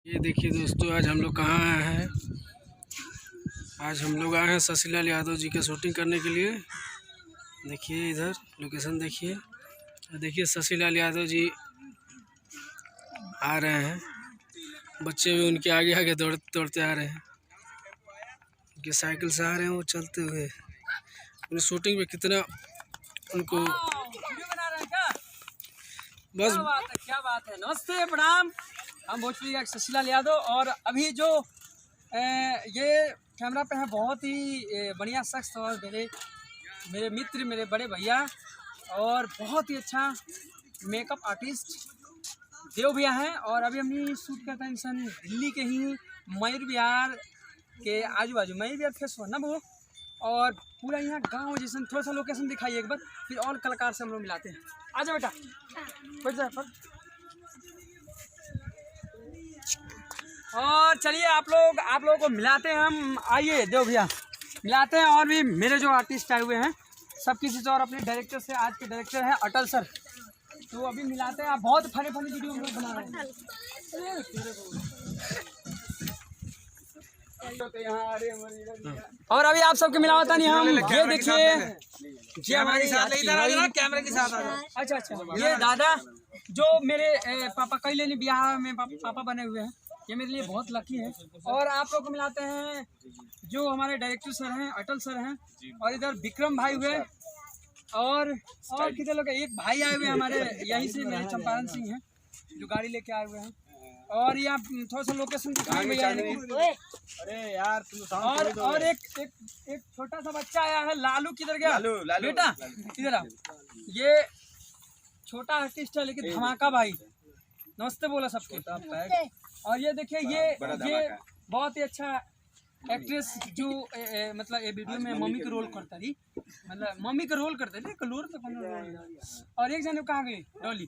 ये देखिए दोस्तों, आज हम लोग कहाँ आए हैं। आज हम लोग आए हैं शशिलाल यादव जी का शूटिंग करने के लिए। देखिए इधर लोकेशन देखिए, देखिए शशिलाल यादव जी आ रहे हैं। बच्चे भी उनके आगे आगे दौड़ते आ रहे हैं। उनके साइकिल से आ रहे हैं वो चलते हुए। उन्हें शूटिंग में कितना उनको बस क्या बात है। नमस्ते, प्रणाम। हम भोजपुरी गायक शशिलाल यादव। और अभी जो ये कैमरा पे है बहुत ही बढ़िया शख्स और मेरे मित्र, मेरे बड़े भैया और बहुत ही अच्छा मेकअप आर्टिस्ट देव भैया हैं। और अभी हमने शूट करता है इंसान दिल्ली के ही मयूर विहार के आजू बाजू, मयूर विहार फेस हुआ ना वो। और पूरा यहाँ गांव जैसे थोड़ा सा लोकेशन दिखाइए एक बार, फिर और कलाकार से हम लोग मिलाते हैं। आजा बेटा, बैठ जा पर। और चलिए आप लोगों को मिलाते हैं हम। आइए देव भैया, मिलाते हैं। और भी मेरे जो आर्टिस्ट आए हुए हैं सब किसी से, और अपने डायरेक्टर से, आज के डायरेक्टर हैं अटल सर, तो अभी मिलाते हैं। आप बहुत फनी वीडियो हम लोग बना रहे हैं। और अभी आप सबके मिलावता नहीं हम, ये देखिए ये हमारे कैमरे के साथ। अच्छा, ये दादा जो मेरे पापा कई लेने ब्याह में पापा बने हुए हैं, ये मेरे लिए बहुत लकी है। और आप लोग को मिलाते हैं जो हमारे डायरेक्टर सर हैं, अटल सर हैं। और इधर विक्रम भाई हुए, और कितने लोग, एक भाई आए हुए हैं हमारे यहीं से, मेरे चंपारण सिंह हैं जो गाड़ी लेके आए हुए हैं। और यहाँ थोड़ा सा लोकेशन दिखाएंगे। अरे यार और एक छोटा सा बच्चा आया है। लालू किधर गया? लालू बेटा किधर आ? ये छोटा आर्टिस्ट है लेकिन धमाका भाई। नमस्ते बोला सबको। और ये देखिए ये बहुत ही अच्छा एक्ट्रेस जो मतलब ये वीडियो में मम्मी का रोल करता रही, मतलब मम्मी का रोल करते थे कलूर तो। और एक जन कहाँ गई? डॉली।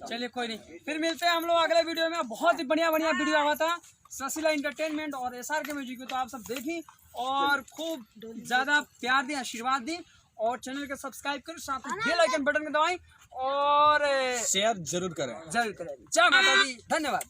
चलिए कोई नहीं, फिर मिलते हैं हम लोग अगले वीडियो में। बहुत ही बढ़िया वीडियो आवा था शशिलाल एंटरटेनमेंट और SR के म्यूजिक में, तो आप सब देखी और खूब ज़्यादा प्यार दें, आशीर्वाद दें। और चैनल को सब्सक्राइब करें, साथ में बेल आइकन बटन को दबाएं और शेयर जरूर करें। जय माता दी। धन्यवाद।